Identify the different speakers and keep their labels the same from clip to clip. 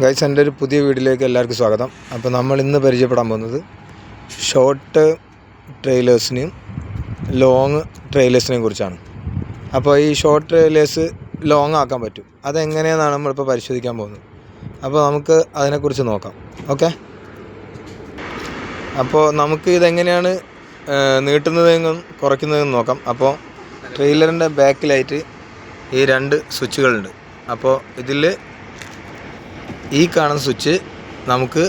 Speaker 1: Guys, എൻ്റെ ഒരു പുതിയ വീഡിയോയിലേക്ക് എല്ലാവർക്കും സ്വാഗതം. അപ്പോൾ നമ്മൾ ഇന്ന് പരിചയപ്പെടാൻ പോകുന്നത് ഷോർട്ട് ട്രെയിലേഴ്സിനെയും ലോങ് ട്രെയിലേഴ്സിനെയും കുറിച്ചാണ്. അപ്പോൾ ഈ ഷോർട്ട് ട്രെയിലേഴ്സ് ലോങ് ആക്കാൻ പറ്റും, അതെങ്ങനെയെന്നാണ് നമ്മളിപ്പോൾ പരിശോധിക്കാൻ പോകുന്നത്. അപ്പോൾ നമുക്ക് അതിനെക്കുറിച്ച് നോക്കാം. ഓക്കെ, അപ്പോൾ നമുക്ക് ഇതെങ്ങനെയാണ് നീട്ടുന്നതെന്നും കുറയ്ക്കുന്നതെന്നും നോക്കാം. അപ്പോൾ ട്രെയിലറിൻ്റെ ബാക്കിലായിട്ട് ഈ 2 സ്വിച്ചുകളുണ്ട്. അപ്പോൾ ഇതിൽ ഈ കാണുന്ന സ്വിച്ച് നമുക്ക്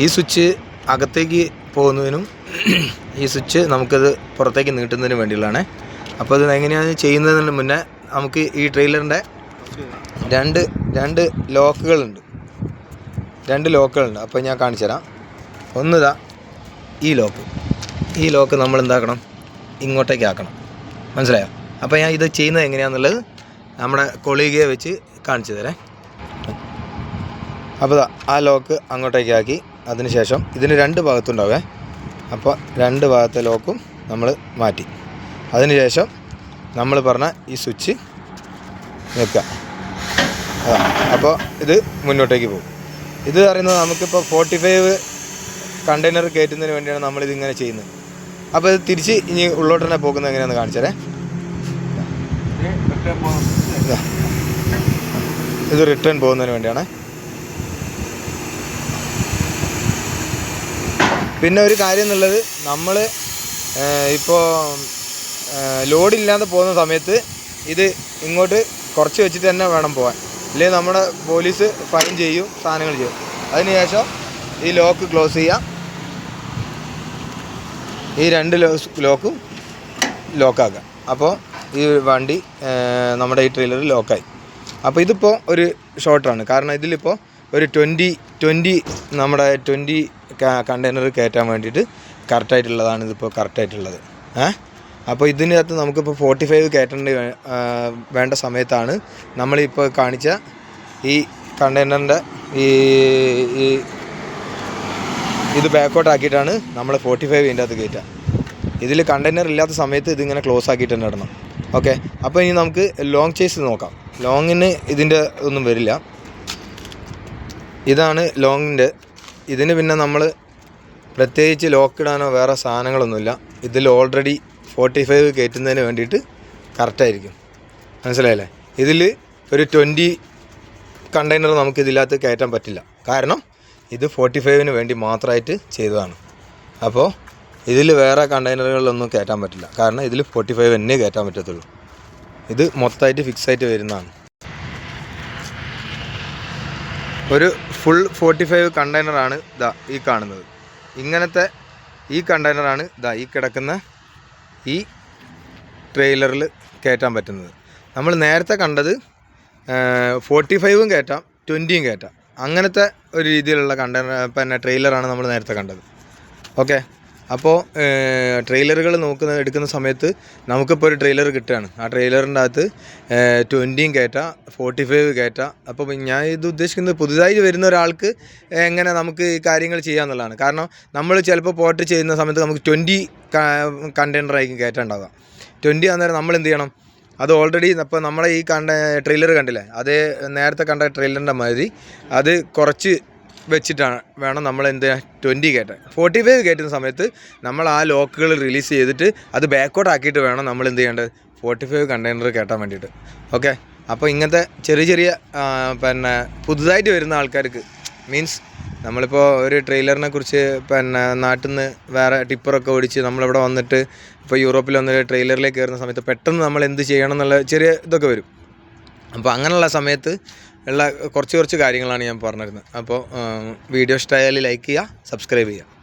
Speaker 1: ഈ സ്വിച്ച് അകത്തേക്ക് പോകുന്നതിനും ഈ സ്വിച്ച് നമുക്കത് പുറത്തേക്ക് നീട്ടുന്നതിനും വേണ്ടിയുള്ളതാണ്. അപ്പോൾ ഇത് എങ്ങനെയാണ് ചെയ്യുന്നതിന് മുന്നേ നമുക്ക് ഈ ട്രെയിലറിൻ്റെ രണ്ട് ലോക്കുകളുണ്ട്. 2 ലോക്കുകളുണ്ട്. അപ്പോൾ ഞാൻ കാണിച്ചു തരാം. ഒന്നിതാ ഈ ലോക്ക് നമ്മൾ എന്താക്കണം, ഇങ്ങോട്ടേക്ക് ആക്കണം. മനസ്സിലായോ? അപ്പോൾ ഞാൻ ഇത് ചെയ്യുന്നത് എങ്ങനെയാണെന്നുള്ളത് നമ്മുടെ കൊളീഗയെ വെച്ച് കാണിച്ചു തരാം. അപ്പോൾ ആ ലോക്ക് അങ്ങോട്ടേക്ക് ആക്കി, അതിനുശേഷം ഇതിന് 2 ഭാഗത്തുണ്ടാവേ. അപ്പോൾ 2 ഭാഗത്തെ ലോക്കും നമ്മൾ മാറ്റി, അതിനുശേഷം നമ്മൾ പറഞ്ഞ ഈ സ്വിച്ച് വെക്കുക. അപ്പോൾ ഇത് മുന്നോട്ടേക്ക് പോകും. ഇത് പറയുന്നത് നമുക്കിപ്പോൾ 45 കണ്ടെയ്നർ കയറ്റുന്നതിന് വേണ്ടിയാണ് നമ്മളിതിങ്ങനെ ചെയ്യുന്നത്. അപ്പോൾ ഇത് തിരിച്ച് ഇനി ഉള്ളോട്ട് തന്നെ പോകുന്നത് എങ്ങനെയാണെന്ന് കാണിച്ചു തരാം. ഇത് റിട്ടേൺ പോകുന്നതിന് വേണ്ടിയാണ്. പിന്നെ ഒരു കാര്യം എന്നുള്ളത്, നമ്മൾ ഇപ്പോൾ ലോഡില്ലാതെ പോകുന്ന സമയത്ത് ഇത് ഇങ്ങോട്ട് കുറച്ച് വെച്ചിട്ട് തന്നെ വേണം പോകാൻ, ഇല്ലെങ്കിൽ നമ്മുടെ പോലീസ് ഫൈൻ ചെയ്യും, സാധനങ്ങൾ ചെയ്യും. അതിനുശേഷം ഈ ലോക്ക് ക്ലോസ് ചെയ്യാം. ഈ 2 ലോക്കും ലോക്കാക്കുക. അപ്പോൾ ഈ വണ്ടി നമ്മുടെ ഈ ട്രെയിലർ ലോക്കായി. അപ്പോൾ ഇതിപ്പോൾ ഒരു ഷോർട്ടാണ്, കാരണം ഇതിലിപ്പോൾ ഒരു 20 നമ്മുടെ 20 കണ്ടെയ്നർ കയറ്റാൻ വേണ്ടിയിട്ട് കറക്റ്റായിട്ടുള്ളതാണ് ഇതിപ്പോൾ കറക്റ്റായിട്ടുള്ളത്. അപ്പോൾ ഇതിനകത്ത് നമുക്കിപ്പോൾ 45 കയറ്റേണ്ടി വേണ്ട സമയത്താണ് നമ്മളിപ്പോൾ കാണിച്ച ഈ കണ്ടെയ്നറിൻ്റെ ഇത് ബാക്കോട്ട് ആക്കിയിട്ടാണ് നമ്മൾ 45 ഇതിൻ്റെ അകത്ത് കയറ്റുക. ഇതിൽ കണ്ടെയ്നർ ഇല്ലാത്ത സമയത്ത് ഇതിങ്ങനെ ക്ലോസ് ആക്കിയിട്ട് തന്നെ ഇടണം. ഓക്കെ, അപ്പോൾ ഇനി നമുക്ക് ലോങ് ചേസ് നോക്കാം. ലോങ്ങിന് ഇതിൻ്റെ ഒന്നും വരില്ല. ഇതാണ് ലോങ്ങിൻ്റെ. ഇതിന് പിന്നെ നമ്മൾ പ്രത്യേകിച്ച് ലോക്കിടാനോ വേറെ സാധനങ്ങളൊന്നുമില്ല. ഇതിൽ ഓൾറെഡി 45 കയറ്റുന്നതിന് വേണ്ടിയിട്ട് കറക്റ്റായിരിക്കും. മനസ്സിലായില്ലേ? ഇതിൽ ഒരു 20 കണ്ടെയ്നർ നമുക്ക് ഇതിനകത്ത് കയറ്റാൻ പറ്റില്ല, കാരണം ഇത് 45-ന് വേണ്ടി മാത്രമായിട്ട് ചെയ്തതാണ്. അപ്പോൾ ഇതിൽ വേറെ കണ്ടെയ്നറുകളിലൊന്നും കയറ്റാൻ പറ്റില്ല, കാരണം ഇതിൽ 45 തന്നെ കയറ്റാൻ പറ്റത്തുള്ളൂ. ഇത് മൊത്തമായിട്ട് ഫിക്സായിട്ട് വരുന്നതാണ്. ഒരു ഫുൾ 45 കണ്ടെയ്നറാണ് ഈ കാണുന്നത്. ഇങ്ങനത്തെ ഈ കണ്ടെയ്നറാണ് ഈ കിടക്കുന്ന ഈ ട്രെയിലറിൽ കയറ്റാൻ പറ്റുന്നത്. നമ്മൾ നേരത്തെ കണ്ടത് 45-ഉം കയറ്റാം, 20-യും കയറ്റാം. അങ്ങനത്തെ ഒരു രീതിയിലുള്ള പിന്നെ ട്രെയിലറാണ് നമ്മൾ നേരത്തെ കണ്ടത്. ഓക്കെ, അപ്പോൾ ട്രെയിലറുകൾ എടുക്കുന്ന സമയത്ത് നമുക്കിപ്പോൾ ഒരു ട്രെയിലർ കിട്ടുകയാണ്. ആ ട്രെയിലറിൻ്റെ അകത്ത് 20-യും കയറ്റാം, 45 കയറ്റാം. അപ്പോൾ ഞാൻ ഇത് ഉദ്ദേശിക്കുന്നത്, പുതുതായി വരുന്ന ഒരാൾക്ക് എങ്ങനെ നമുക്ക് ഈ കാര്യങ്ങൾ ചെയ്യാമെന്നുള്ളതാണ്. കാരണം നമ്മൾ ചിലപ്പോൾ പോർട്ട് ചെയ്യുന്ന സമയത്ത് നമുക്ക് 20 കണ്ടെയ്നറായിരിക്കും കയറ്റാനുണ്ടാവുക. 20 അന്നേരം നമ്മൾ എന്ത് ചെയ്യണം, അത് ഓൾറെഡി ഇപ്പോൾ നമ്മളെ ഈ ട്രെയിലർ കണ്ടില്ലേ, അതേ നേരത്തെ കണ്ട ട്രെയിലറിൻ്റെ മാതിരി അത് കുറച്ച് വെച്ചിട്ടാണ് വേണം നമ്മൾ എന്ത് 20 കയറ്റാൻ. 45 കയറ്റുന്ന സമയത്ത് നമ്മൾ ആ ലോക്കുകൾ റിലീസ് ചെയ്തിട്ട് അത് ബാക്കോട്ട് ആക്കിയിട്ട് വേണം നമ്മൾ എന്ത് ചെയ്യേണ്ടത്, 45 കണ്ടെയ്നർ കയറ്റാൻ വേണ്ടിയിട്ട്. ഓക്കെ, അപ്പോൾ ഇങ്ങനത്തെ ചെറിയ പിന്നെ പുതുതായിട്ട് വരുന്ന ആൾക്കാർക്ക്, മീൻസ് നമ്മളിപ്പോൾ ഒരു ട്രെയിലറിനെ കുറിച്ച് പിന്നെ നാട്ടിൽ നിന്ന് വേറെ ടിപ്പറൊക്കെ ഓടിച്ച് നമ്മളിവിടെ വന്നിട്ട് ഇപ്പോൾ യൂറോപ്പിൽ വന്നിട്ട് ട്രെയിലറിലേക്ക് കയറുന്ന സമയത്ത് പെട്ടെന്ന് നമ്മൾ എന്ത് ചെയ്യണം എന്നുള്ള ചെറിയ ഇതൊക്കെ വരും. അപ്പോൾ അങ്ങനെയുള്ള സമയത്ത് ഉള്ള കുറച്ച് കാര്യങ്ങളാണ് ഞാൻ പറഞ്ഞിരുന്നത്. അപ്പോൾ വീഡിയോ ഇഷ്ടമായാൽ ലൈക്ക് ചെയ്യുക, സബ്സ്ക്രൈബ് ചെയ്യുക.